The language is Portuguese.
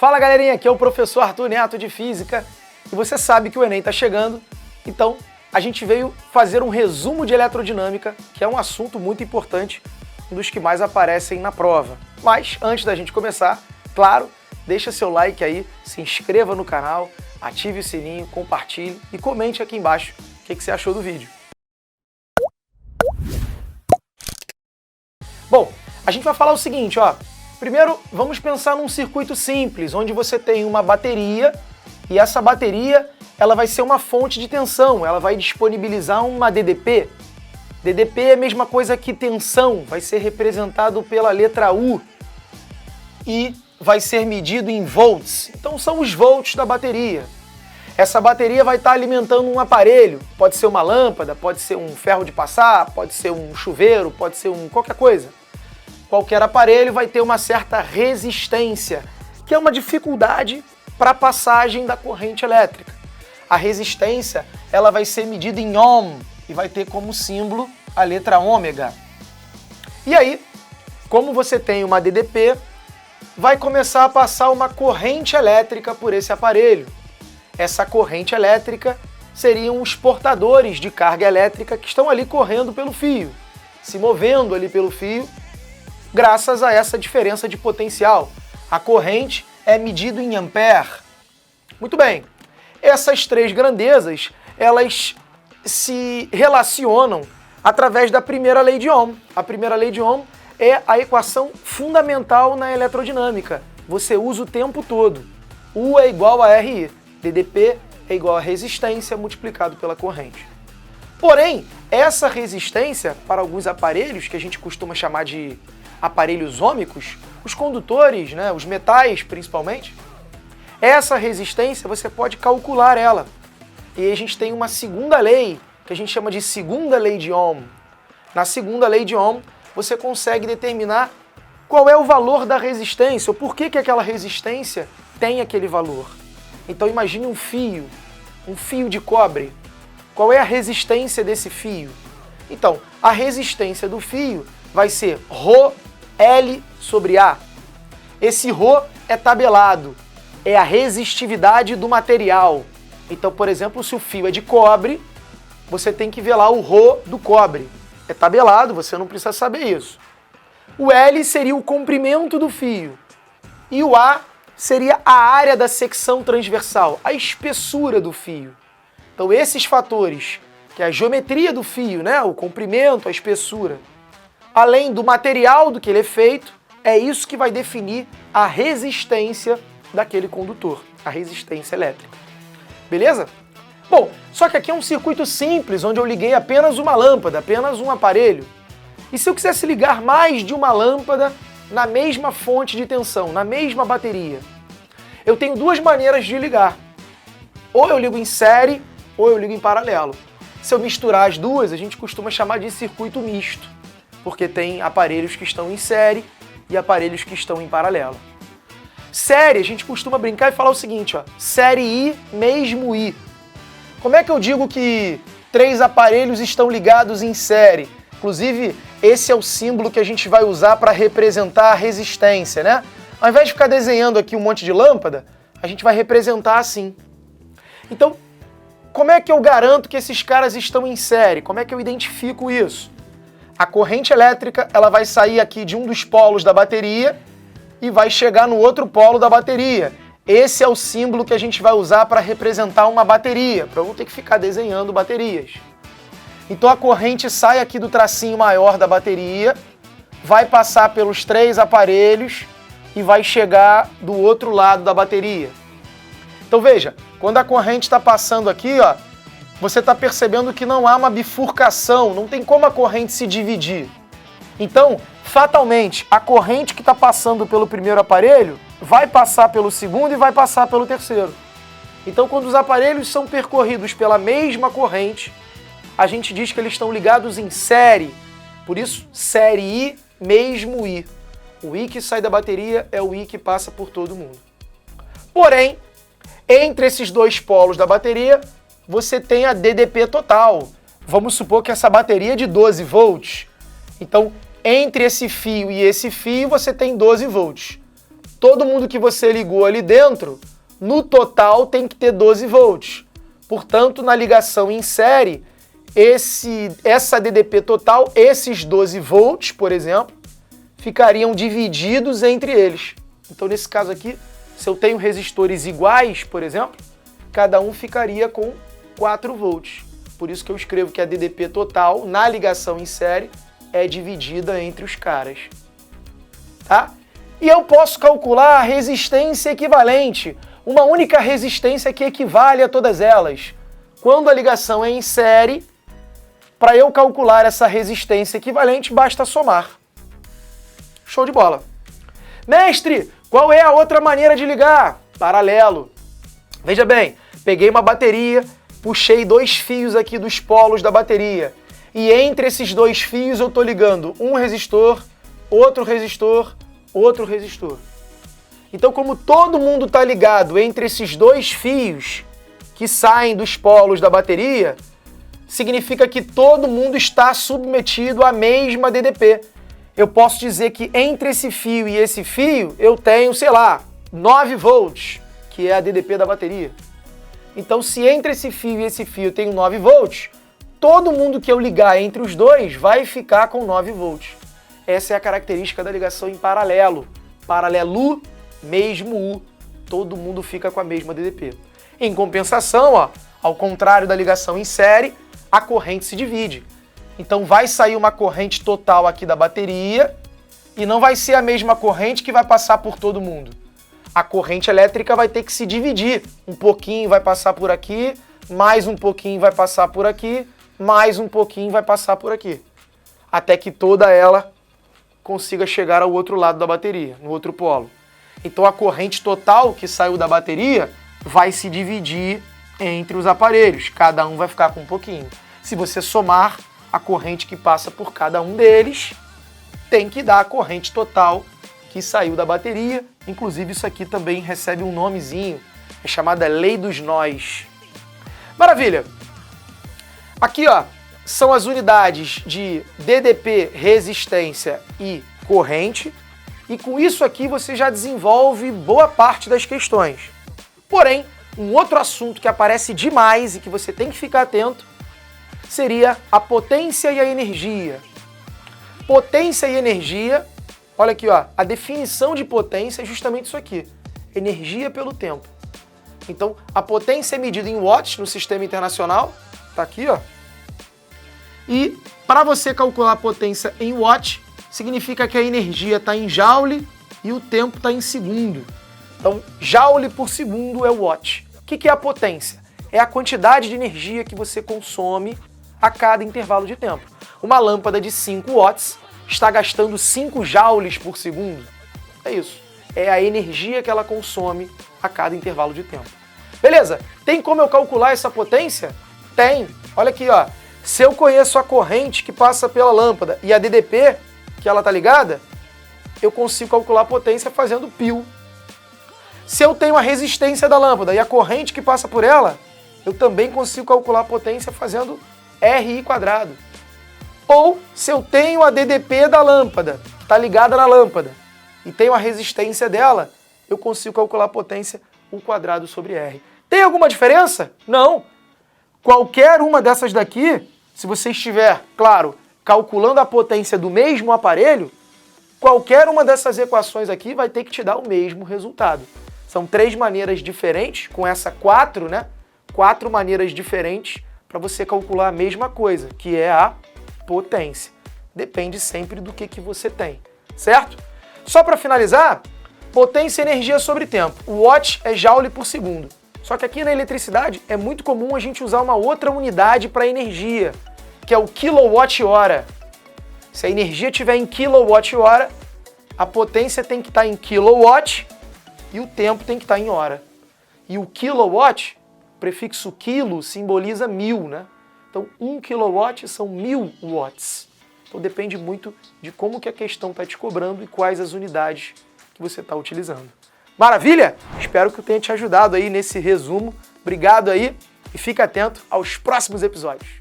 Fala galerinha, aqui é o professor Arthur Neto de Física e você sabe que o Enem está chegando, então a gente veio fazer um resumo de eletrodinâmica, que é um assunto muito importante, um dos que mais aparecem na prova. Mas antes da gente começar, claro, deixa seu like aí, se inscreva no canal, ative o sininho, compartilhe e comente aqui embaixo o que você achou do vídeo. Bom, a gente vai falar o seguinte, ó. Primeiro, vamos pensar num circuito simples, onde você tem uma bateria e essa bateria ela vai ser uma fonte de tensão, ela vai disponibilizar uma DDP. DDP é a mesma coisa que tensão, vai ser representado pela letra U e vai ser medido em volts. Então são os volts da bateria. Essa bateria vai estar alimentando um aparelho, pode ser uma lâmpada, pode ser um ferro de passar, pode ser um chuveiro, pode ser qualquer coisa. Qualquer aparelho vai ter uma certa resistência, que é uma dificuldade para a passagem da corrente elétrica. A resistência ela vai ser medida em ohm e vai ter como símbolo a letra ômega. E aí, como você tem uma DDP, vai começar a passar uma corrente elétrica por esse aparelho. Essa corrente elétrica seriam os portadores de carga elétrica que estão ali correndo pelo fio, se movendo ali pelo fio, graças a essa diferença de potencial. A corrente é medida em ampere. Muito bem, essas três grandezas, elas se relacionam através da primeira lei de Ohm. A primeira lei de Ohm é a equação fundamental na eletrodinâmica. Você usa o tempo todo. U é igual a RI. DDP é igual a resistência multiplicado pela corrente. Porém, essa resistência, para alguns aparelhos, que a gente costuma chamar de aparelhos ômicos, os condutores, né, os metais principalmente, essa resistência você pode calcular ela. E aí a gente tem uma segunda lei, que a gente chama de segunda lei de Ohm. Na segunda lei de Ohm, você consegue determinar qual é o valor da resistência, ou por que aquela resistência tem aquele valor. Então imagine um fio de cobre. Qual é a resistência desse fio? Então, a resistência do fio vai ser ρL sobre A. Esse ρ é tabelado, é a resistividade do material. Então, por exemplo, se o fio é de cobre, você tem que ver lá o ρ do cobre. É tabelado, você não precisa saber isso. O L seria o comprimento do fio. E o A seria a área da secção transversal, a espessura do fio. Então esses fatores, que é a geometria do fio, né, o comprimento, a espessura, além do material do que ele é feito, é isso que vai definir a resistência daquele condutor, a resistência elétrica. Beleza? Bom, só que aqui é um circuito simples, onde eu liguei apenas uma lâmpada, apenas um aparelho. E se eu quisesse ligar mais de uma lâmpada na mesma fonte de tensão, na mesma bateria? Eu tenho duas maneiras de ligar. Ou eu ligo em série, ou eu ligo em paralelo. Se eu misturar as duas, a gente costuma chamar de circuito misto, porque tem aparelhos que estão em série e aparelhos que estão em paralelo. Série, a gente costuma brincar e falar o seguinte, ó, série I mesmo I. Como é que eu digo que três aparelhos estão ligados em série? Inclusive, esse é o símbolo que a gente vai usar para representar a resistência, né? Ao invés de ficar desenhando aqui um monte de lâmpada, a gente vai representar assim. Então, como é que eu garanto que esses caras estão em série? Como é que eu identifico isso? A corrente elétrica ela vai sair aqui de um dos polos da bateria e vai chegar no outro polo da bateria. Esse é o símbolo que a gente vai usar para representar uma bateria, para eu não ter que ficar desenhando baterias. Então a corrente sai aqui do tracinho maior da bateria, vai passar pelos três aparelhos e vai chegar do outro lado da bateria. Então veja, quando a corrente está passando aqui, ó, você está percebendo que não há uma bifurcação, não tem como a corrente se dividir. Então, fatalmente, a corrente que está passando pelo primeiro aparelho vai passar pelo segundo e vai passar pelo terceiro. Então, quando os aparelhos são percorridos pela mesma corrente, a gente diz que eles estão ligados em série. Por isso, série I mesmo I. O I que sai da bateria é o I que passa por todo mundo. Porém, entre esses dois polos da bateria, você tem a DDP total. Vamos supor que essa bateria é de 12 volts. Então, entre esse fio e esse fio, você tem 12 volts. todo mundo que você ligou ali dentro, no total tem que ter 12 volts. Portanto, na ligação em série, essa DDP total, esses 12 volts, por exemplo, ficariam divididos entre eles. Então, nesse caso aqui, se eu tenho resistores iguais, por exemplo, cada um ficaria com 4 volts. Por isso que eu escrevo que a DDP total, na ligação em série, é dividida entre os caras. Tá? E eu posso calcular a resistência equivalente, uma única resistência que equivale a todas elas. Quando a ligação é em série, para eu calcular essa resistência equivalente, basta somar. Show de bola. Mestre, qual é a outra maneira de ligar? Paralelo. Veja bem, peguei uma bateria, puxei 2 fios aqui dos polos da bateria. E entre esses 2 fios eu estou ligando um resistor, outro resistor, outro resistor. Então, como todo mundo está ligado entre esses 2 fios que saem dos polos da bateria, significa que todo mundo está submetido à mesma DDP. Eu posso dizer que entre esse fio e esse fio eu tenho, sei lá, 9 volts, que é a DDP da bateria. Então, se entre esse fio e esse fio eu tenho 9 volts, todo mundo que eu ligar entre os dois vai ficar com 9 volts. Essa é a característica da ligação em paralelo. Paralelo, mesmo U. Todo mundo fica com a mesma DDP. Em compensação, ó, ao contrário da ligação em série, a corrente se divide. Então vai sair uma corrente total aqui da bateria e não vai ser a mesma corrente que vai passar por todo mundo. A corrente elétrica vai ter que se dividir. Um pouquinho vai passar por aqui, mais um pouquinho vai passar por aqui, mais um pouquinho vai passar por aqui. Até que toda ela consiga chegar ao outro lado da bateria, no outro polo. Então a corrente total que saiu da bateria vai se dividir entre os aparelhos. Cada um vai ficar com um pouquinho. Se você somar a corrente que passa por cada um deles, tem que dar a corrente total que saiu da bateria. Inclusive isso aqui também recebe um nomezinho, é chamada Lei dos Nós. Maravilha! Aqui, ó, são as unidades de DDP, resistência e corrente, e com isso aqui você já desenvolve boa parte das questões. Porém, um outro assunto que aparece demais e que você tem que ficar atento seria a potência e a energia. Potência e energia, olha aqui, ó, a definição de potência é justamente isso aqui, energia pelo tempo. Então, a potência é medida em watts no sistema internacional, tá aqui, ó. E para você calcular a potência em watt, significa que a energia está em joule e o tempo está em segundo. Então, joule por segundo é o watt. O que é a potência? É a quantidade de energia que você consome a cada intervalo de tempo. Uma lâmpada de 5 watts está gastando 5 joules por segundo. É isso. É a energia que ela consome a cada intervalo de tempo. Beleza? Tem como eu calcular essa potência? Tem. Olha aqui, ó. Se eu conheço a corrente que passa pela lâmpada e a DDP, que ela está ligada, eu consigo calcular a potência fazendo π. Se eu tenho a resistência da lâmpada e a corrente que passa por ela, eu também consigo calcular a potência fazendo RI². Ou, se eu tenho a DDP da lâmpada, que está ligada na lâmpada, e tenho a resistência dela, eu consigo calcular a potência U² sobre R. Tem alguma diferença? Não. Qualquer uma dessas daqui, se você estiver, claro, calculando a potência do mesmo aparelho, qualquer uma dessas equações aqui vai ter que te dar o mesmo resultado. São 3 maneiras diferentes, com essa 4, né? 4 maneiras diferentes para você calcular a mesma coisa, que é a potência. Depende sempre do que você tem, certo? Só para finalizar, potência e energia sobre tempo. O watt é joule por segundo. Só que aqui na eletricidade é muito comum a gente usar uma outra unidade para energia, que é o quilowatt-hora. Se a energia estiver em quilowatt-hora, a potência tem que estar em kilowatt e o tempo tem que estar em hora. E o kilowatt, o prefixo quilo, simboliza 1000, né? Então 1 kilowatt são 1000 watts. Então depende muito de como que a questão está te cobrando e quais as unidades que você está utilizando. Maravilha? Espero que eu tenha te ajudado aí nesse resumo. Obrigado aí e fica atento aos próximos episódios.